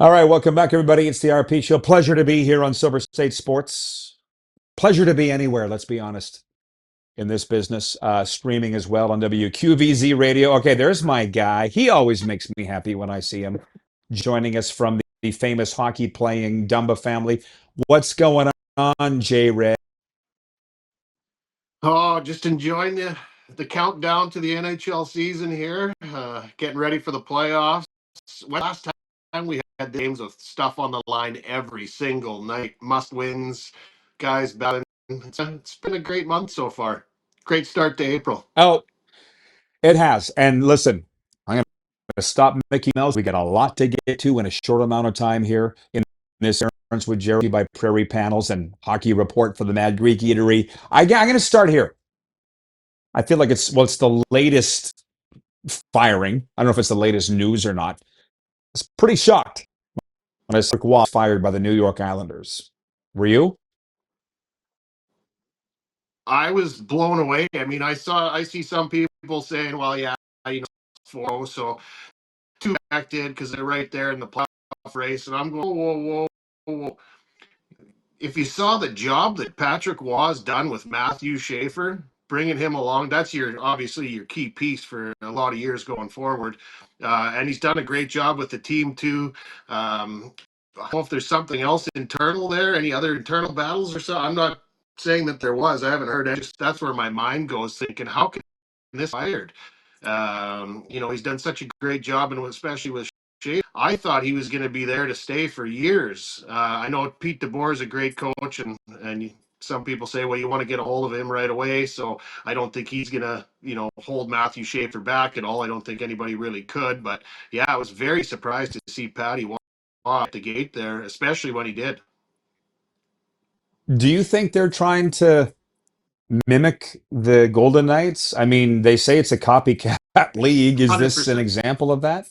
All right, welcome back, everybody. It's the RP Show. Pleasure to be here on Silver State Sports. Pleasure to be anywhere, let's be honest, in this business. Streaming as well on WQVZ Radio. Okay, there's my guy. He always makes me happy when I see him joining us from the famous hockey playing Dumba family. What's going on, J Red? Oh, just enjoying the countdown to the NHL season here. Getting ready for the playoffs. Last time we had games with stuff on the line every single night, must wins, guys battling. It's been a great month so far. Great start to April. Oh, it has. And listen, I'm going to stop Mickey Mouse. We got a lot to get to in a short amount of time here in this Errands with Jerry by Prairie Panels and Hockey Report for the Mad Greek Eatery. I'm going to start here. I feel like it's the latest firing. I don't know if it's the latest news or not. I was pretty shocked when I saw Rick Waugh fired by the New York Islanders. Were you? I was blown away. I mean, I see some people saying, well, yeah, 4 so two acted because they're right there in the playoff race. And I'm going, whoa, whoa, whoa, whoa. If you saw the job that Patrick Waugh has done with Matthew Schaefer, bringing him along, that's obviously your key piece for a lot of years going forward. And he's done a great job with the team too. I don't know if there's something else internal there, any other internal battles or so. I'm not saying that there was. I haven't heard it. Just that's where my mind goes, thinking, how can this fired? He's done such a great job, and especially with I thought he was going to be there to stay for years. I know Pete DeBoer is a great coach, and some people say, well, you want to get a hold of him right away. So I don't think he's going to, hold Matthew Schaefer back at all. I don't think anybody really could. But yeah, I was very surprised to see Patty walk at the gate there, especially when he did. Do you think they're trying to mimic the Golden Knights? I mean, they say it's a copycat league. Is this an 100%. example of that?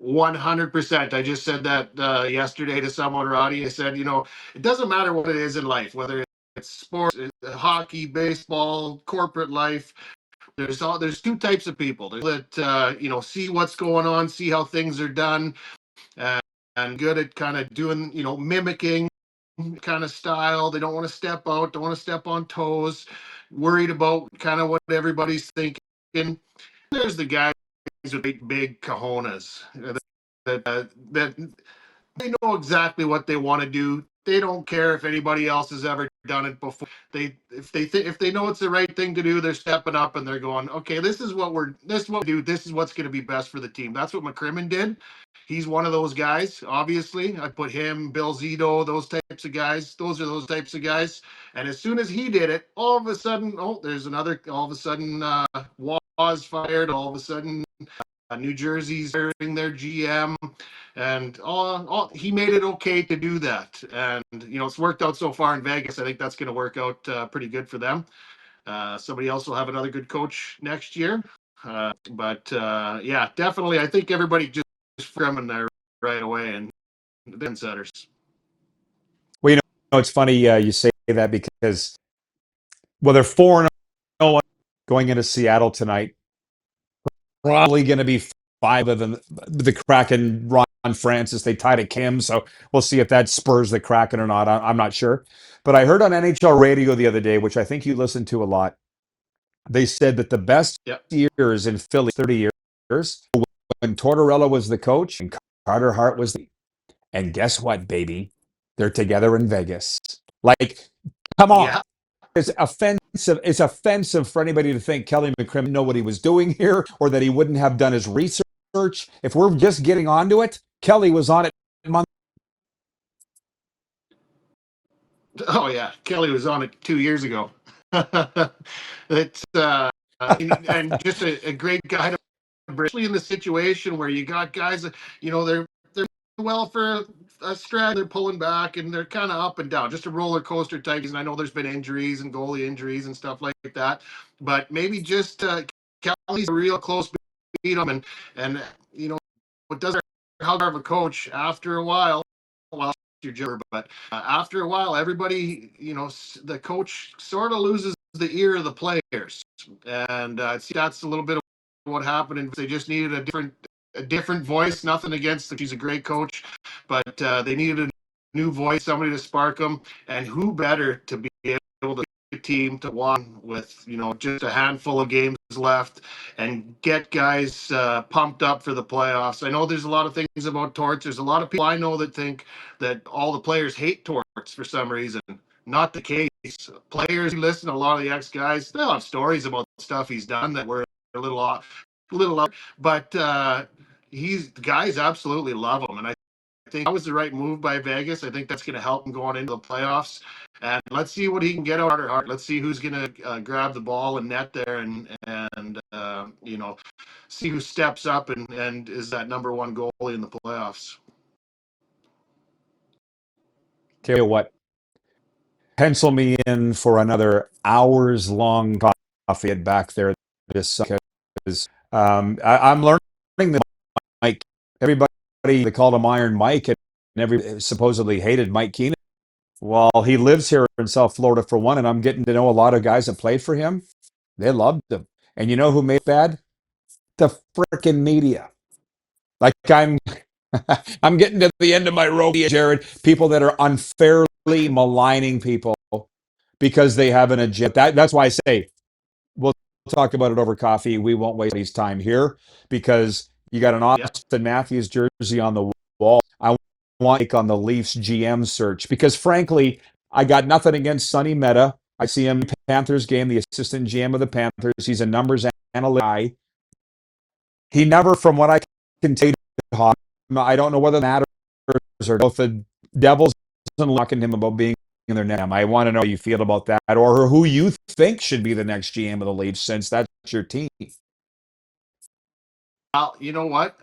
100%. I just said that yesterday to someone, Roddy. I said, it doesn't matter what it is in life, whether it's sports, hockey, baseball, corporate life. There's two types of people that see what's going on, see how things are done, and good at kind of doing mimicking kind of style. They don't want to step out, don't want to step on toes, worried about kind of what everybody's thinking. There's the guys with big cojones that they know exactly what they want to do. They don't care if anybody else has ever done it before. If they know it's the right thing to do, they're stepping up and they're going, okay, this is what we do. This is what's going to be best for the team. That's what McCrimmon did. He's one of those guys. Obviously, I put him, Bill Zito, those types of guys. Those are those types of guys. And as soon as he did it, all of a sudden, there's another. All of a sudden, Waugh's fired. All of a sudden, New Jersey's hiring their GM, and he made it okay to do that. And it's worked out so far in Vegas. I think that's going to work out pretty good for them. Somebody else will have another good coach next year. But yeah, definitely, I think everybody just from there right away and then setters. Well, it's funny you say that because, well, they're 4-0 going into Seattle tonight. Probably going to be 5 of them. The Kraken, Ron Francis, they tied at Kim, so we'll see if that spurs the Kraken or not. I'm not sure. But I heard on NHL radio the other day, which I think you listen to a lot, they said that the best years in Philly, 30 years, when Tortorella was the coach and Carter Hart was the. And guess what, baby? They're together in Vegas. Like, come on. Yeah. It's offensive. It's offensive for anybody to think Kelly McCrimmon didn't know what he was doing here or that he wouldn't have done his research. If we're just getting onto it, Kelly was on it. Oh yeah, Kelly was on it 2 years ago. It's and just a great guy to, especially in the situation where you got guys that they're well for a stretch, they're pulling back and they're kind of up and down, just a roller coaster type. And I know there's been injuries and goalie injuries and stuff like that, but maybe just Kelly's a real close beat him, and it doesn't matter how of a coach after a while. Well, your jibber, but after a while, everybody, the coach sort of loses the ear of the players, and that's a little bit of what happened. And they just needed a different a different voice. Nothing against her. She's a great coach, but they needed a new voice, somebody to spark them. And who better to be able to take a team to one with, just a handful of games left and get guys pumped up for the playoffs. I know there's a lot of things about Torts. There's a lot of people I know that think that all the players hate Torts for some reason. Not the case. Players who listen to a lot of the ex guys, they'll have stories about stuff he's done that were a little off, but he's the guys absolutely love him, and I think that was the right move by Vegas. I think that's going to help him going into the playoffs. And let's see what he can get out of Hart. Let's see who's going to grab the ball and net there, and see who steps up and is that number one goalie in the playoffs. Tell you what, pencil me in for another hours long coffee at back there this because I'm learning that Mike, everybody they called him Iron Mike, and every supposedly hated Mike Keenan. Well, he lives here in South Florida for one, and I'm getting to know a lot of guys that played for him. They loved him. And you know who made it bad? The frickin' media. Like I'm getting to the end of my rope, Jared. People that are unfairly maligning people because they have an agenda. That's why I say we'll talk about it over coffee. We won't waste his time here because you got an Yeah. Austin Matthews jersey on the wall. I want to take on the Leafs GM search because, frankly, I got nothing against Sonny Meta. I see him in the Panthers game, the assistant GM of the Panthers. He's a numbers analyst guy. He never, from what I can tell, I don't know whether it matters or both the Devils and locking him about being in their name. I want to know how you feel about that, or who you think should be the next GM of the Leafs, since that's your team. Well, you know what?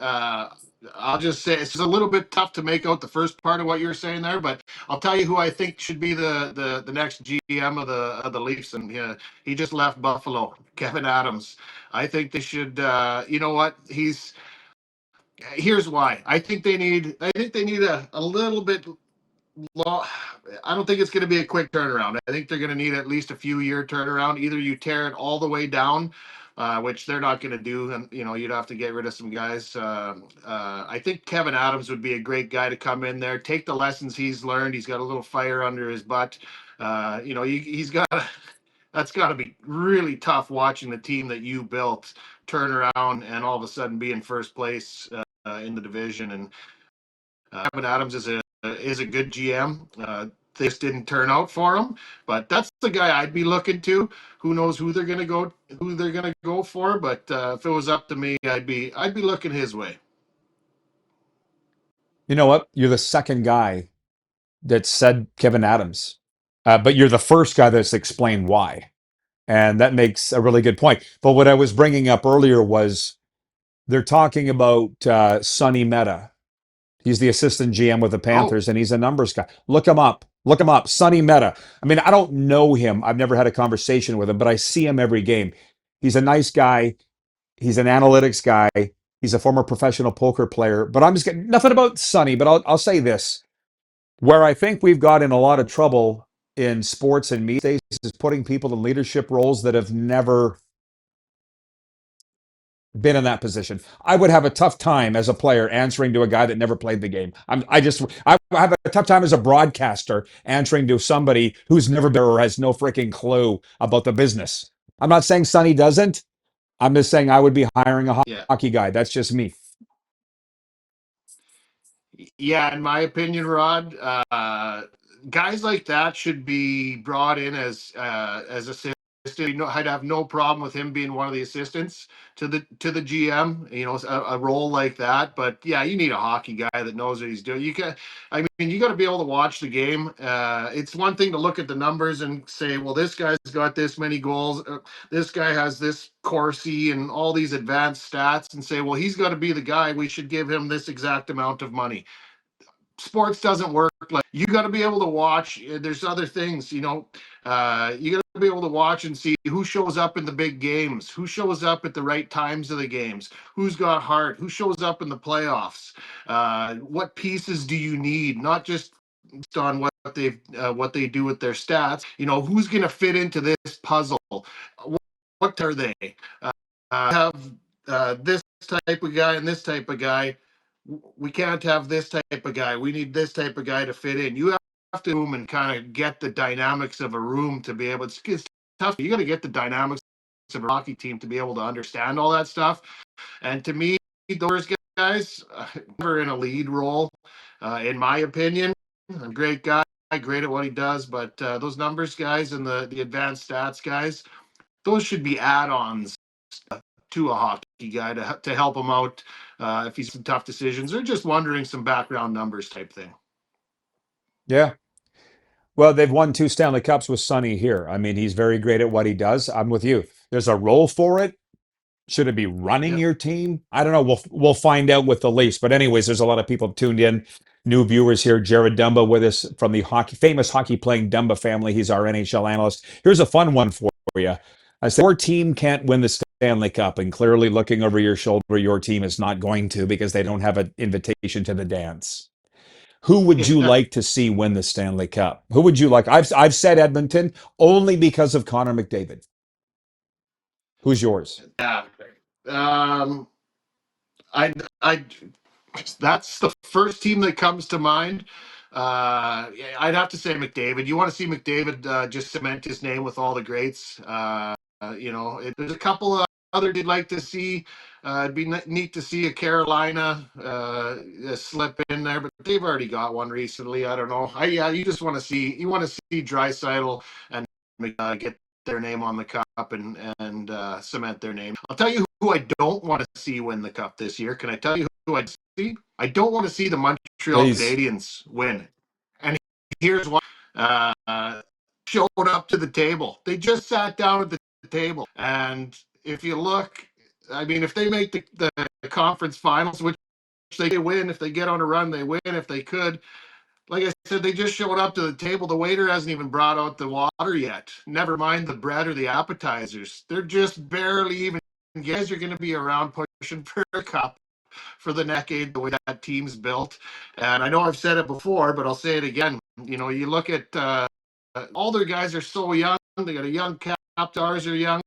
I'll just say it's a little bit tough to make out the first part of what you're saying there, but I'll tell you who I think should be the next GM of the Leafs, and he just left Buffalo, Kevin Adams. I think they should. You know what? Here's why. I think they need a little bit long. I don't think it's going to be a quick turnaround. I think they're going to need at least a few year turnaround. Either you tear it all the way down, which they're not going to do, and you'd have to get rid of some guys. I think Kevin Adams would be a great guy to come in there, take the lessons he's learned. He's got a little fire under his butt. He's got. That's got to be really tough watching the team that you built turn around and all of a sudden be in first place in the division. And Kevin Adams is a good GM. This didn't turn out for him, but that's the guy I'd be looking to. Who knows who they're gonna go for? But if it was up to me, I'd be looking his way. You know what? You're the second guy that said Kevin Adams, but you're the first guy that's explained why. And that makes a really good point. But what I was bringing up earlier was they're talking about Sonny Meta. He's the assistant GM with the Oh, Panthers, and he's a numbers guy. Look him up. Look him up. Sonny Meta. I mean, I don't know him. I've never had a conversation with him, but I see him every game. He's a nice guy. He's an analytics guy. He's a former professional poker player. But I'm just getting nothing about Sonny, but I'll say this. Where I think we've got in a lot of trouble in sports and media is putting people in leadership roles that have never been in that position. I would have a tough time as a player answering to a guy that never played the game. I have a tough time as a broadcaster answering to somebody who's never been or has no freaking clue about the business. I'm not saying Sonny doesn't. I'm just saying I would be hiring a yeah. hockey guy. That's just me. Yeah, in my opinion, Rod, guys like that should be brought in as assistant. I'd have no problem with him being one of the assistants to the GM. A role like that. But yeah, you need a hockey guy that knows what he's doing. You got to be able to watch the game. It's one thing to look at the numbers and say, well, this guy's got this many goals. This guy has this Corsi and all these advanced stats, and say, well, he's got to be the guy. We should give him this exact amount of money. Sports doesn't work like you got to be able to watch. There's other things, you got to be able to watch and see who shows up in the big games, who shows up at the right times of the games, who's got heart, who shows up in the playoffs. What pieces do you need? Not just on what they do with their stats. Who's going to fit into this puzzle? What are they? Have this type of guy and this type of guy. We can't have this type of guy. We need this type of guy to fit in. You have to room and kind of get the dynamics of a room to be able. It's tough. You got to get the dynamics of a hockey team to be able to understand all that stuff. And to me, those guys never in a lead role, in my opinion. A great guy, great at what he does, but those numbers guys and the advanced stats guys, those should be add-ons to a hockey guy to help him out if he's some tough decisions or just wondering some background numbers type thing. Yeah. Well, they've won two Stanley Cups with Sonny here. I mean, he's very great at what he does. I'm with you. There's a role for it. Should it be running Yeah. your team? I don't know. We'll find out with the Leafs. But anyways, there's a lot of people tuned in. New viewers here. Jared Dumba with us from the famous hockey playing Dumba family. He's our NHL analyst. Here's a fun one for you. I said your team can't win the Stanley Cup, and clearly looking over your shoulder, your team is not going to because they don't have an invitation to the dance. Who would you like to see win the Stanley Cup? Who would you like? I've said Edmonton only because of Connor McDavid. Who's yours? Yeah. Um, I that's the first team that comes to mind. I'd have to say McDavid. You want to see McDavid just cement his name with all the greats. There's a couple of other you'd like to see. It'd be neat to see a Carolina slip in there, but they've already got one recently. I don't know. You just want to see Draisaitl and get their name on the cup and cement their name. I'll tell you who I don't want to see win the cup this year. Can I tell you who I see? I don't want to see the Montreal Please. Canadiens win. And here's why. Showed up to the table. They just sat down at the table. And if you look, I mean, if they make the conference finals, which they win, if they get on a run, they win. If they could, like I said, they just showed up to the table. The waiter hasn't even brought out the water yet. Never mind the bread or the appetizers. They're just barely even. Guys are going to be around pushing for a cup for the decade, the way that team's built. And I know I've said it before, but I'll say it again. You look at all their guys are so young. They got a young cap. Stars are young.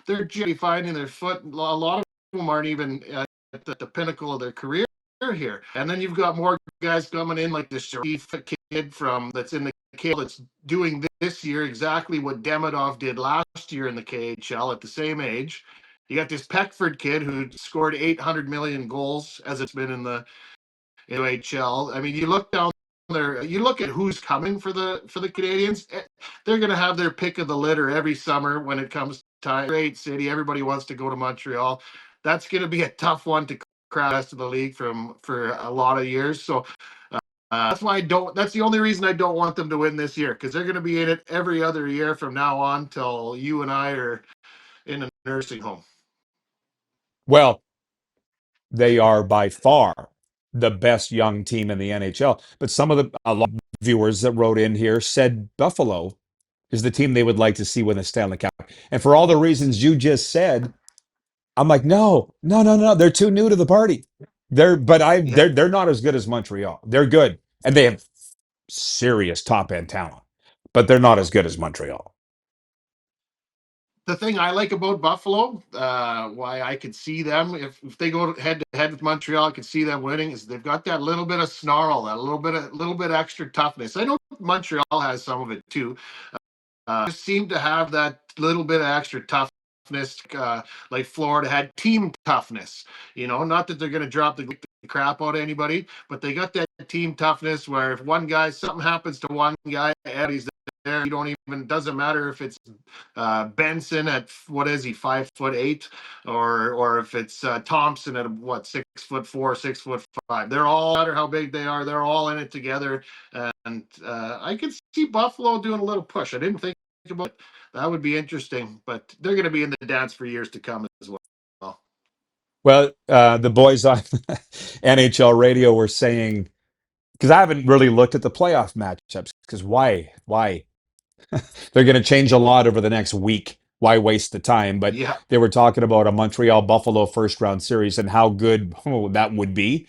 They're just finding their foot. A lot of them aren't even at the pinnacle of their career here. And then you've got more guys coming in like this Sharif kid that's in the KHL that's doing this year exactly what Demidov did last year in the KHL at the same age. You got this Peckford kid who scored 800 million goals as it's been in the NHL. I mean, you look down there, you look at who's coming for the Canadians. They're going to have their pick of the litter every summer when it comes time. Great city, everybody wants to go to Montreal. That's going to be a tough one to crack the rest of the league for a lot of years. So that's why I don't. That's the only reason I don't want them to win this year, because they're going to be in it every other year from now on till you and I are in a nursing home. Well, they are by far the best young team in the NHL. But a lot of viewers that wrote in here said Buffalo is the team they would like to see win the Stanley Cup. And for all the reasons you just said, I'm like, no, no, no, no. They're too new to the party. Yeah. They're not as good as Montreal. They're good. And they have serious top end talent. But they're not as good as Montreal. The thing I like about Buffalo, why I could see them if they go head to head with Montreal, I could see them winning. Is they've got that little bit of snarl, that little bit extra toughness. I know Montreal has some of it too. Just seem to have that little bit of extra toughness, like Florida had team toughness. Not that they're going to drop the crap out of anybody, but they got that team toughness where if something happens to one guy, Eddie's there. You don't even. Doesn't matter if it's Benson at what is he 5'8", or if it's Thompson at what 6'4", 6'5". They're all, no matter how big they are, they're all in it together. And I could see Buffalo doing a little push. I didn't think about it. That would be interesting, but they're going to be in the dance for years to come as well. Well, the boys on NHL radio were saying, because I haven't really looked at the playoff matchups, because why? Why? They're going to change a lot over the next week. Why waste the time? But Yeah. they were talking about a Montreal Buffalo first round series and how good that would be.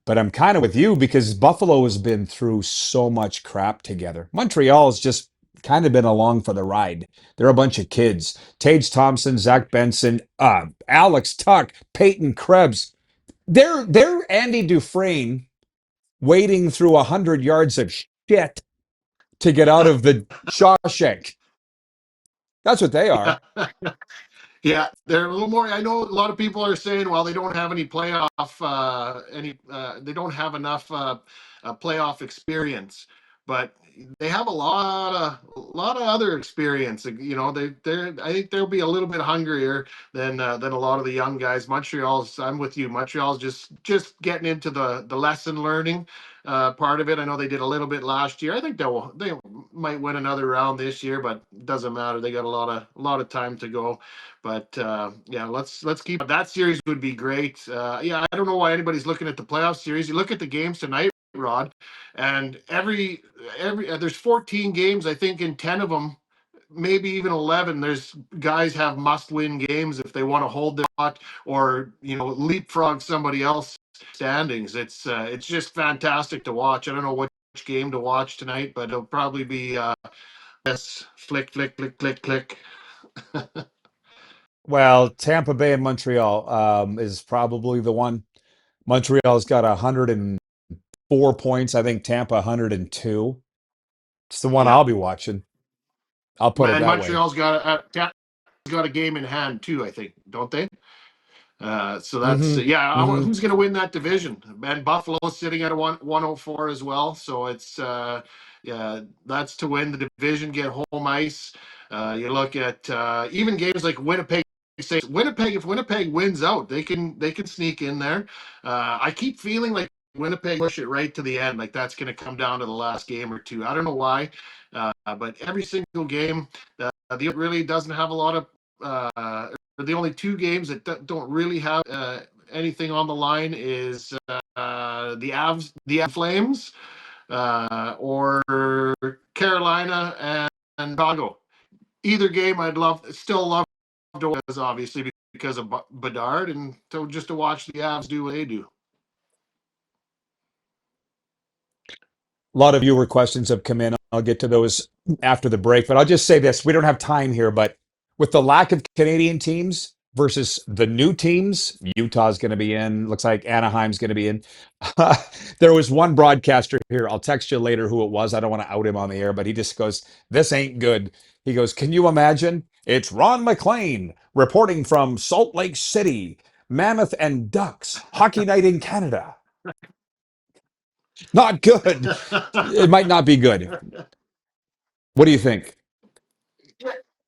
But I'm kind of with you because Buffalo has been through so much crap together. Montreal is just kind of been along for the ride. They're a bunch of kids. Tage Thompson, Zach Benson, Alex Tuck, Peyton Krebs. They're Andy Dufresne wading through 100 yards of shit to get out of the Shawshank. That's what they are. Yeah, they're a little more. I know a lot of people are saying, well, they don't have any playoff, they don't have enough playoff experience, but they have a lot of other experience. You know, they're. I think they'll be a little bit hungrier than a lot of the young guys. Montreal's. I'm with you. Montreal's just getting into the lesson learning part of it. I know they did a little bit last year. I think they might win another round this year, but it doesn't matter. They got a lot of time to go. But yeah, let's keep that series would be great. Yeah, I don't know why anybody's looking at the playoff series. You look at the games tonight, Rod, and every there's 14 games. I think in 10 of them, maybe even 11. There's guys have must-win games if they want to hold their spot or leapfrog somebody else standings. It's just fantastic to watch. I don't know which game to watch tonight, but it'll probably be yes, flick, flick, flick, click, click. Well, Tampa Bay and Montreal is probably the one. Montreal's got 104 points. I think Tampa 102. It's the one Yeah. I'll be watching. I'll put it And that way. Montreal's got a game in hand too, I think, don't they? So that's Hmm. yeah. Hmm. Who's going to win that division? And Buffalo's sitting at 104 as well. So it's yeah, that's to win the division, get home ice. You look at even games like Winnipeg. Say Winnipeg, if Winnipeg wins out, they can sneak in there. I keep feeling like Winnipeg push it right to the end, like that's going to come down to the last game or two. I don't know why, but every single game, the really doesn't have a lot of. The only two games that don't really have anything on the line is the Flames, or Carolina and Chicago. Either game still love to watch, obviously because of Bedard, and just to watch the Avs do what they do. A lot of viewer questions have come in. I'll get to those after the break, but I'll just say this. We don't have time here, but with the lack of Canadian teams versus the new teams, Utah's going to be in. Looks like Anaheim's going to be in. There was one broadcaster here. I'll text you later who it was. I don't want to out him on the air, but he just goes, "This ain't good." He goes, "Can you imagine? It's Ron McLean reporting from Salt Lake City, Mammoth and Ducks, Hockey Night in Canada." Not good. It might not be good. What do you think?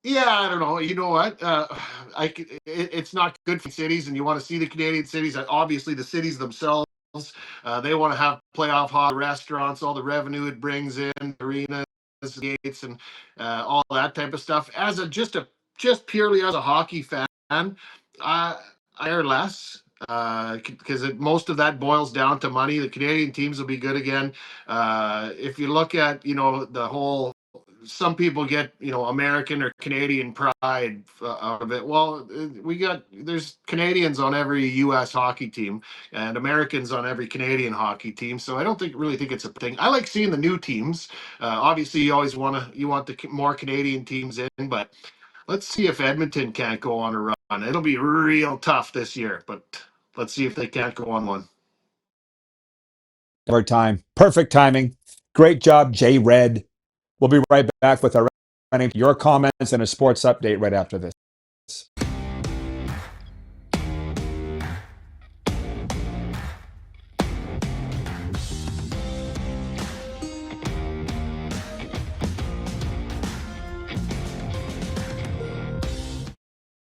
Yeah, I don't know. You know what? It's not good for cities, and you want to see the Canadian cities. Obviously, the cities themselves, they want to have playoff hot restaurants, all the revenue it brings in, arenas, gates, and all that type of stuff. Just purely as a hockey fan, I care less. Because most of that boils down to money. The Canadian teams will be good again. If you look at the whole, some people get American or Canadian pride out of it. Well, there's Canadians on every U.S. hockey team and Americans on every Canadian hockey team. So I don't really think it's a thing. I like seeing the new teams. Obviously, you want the more Canadian teams in, but let's see if Edmonton can't go on a run. It'll be real tough this year, but let's see if they can't go on one. Our time. Perfect timing. Great job, Jay Red. We'll be right back with your comments and a sports update right after this.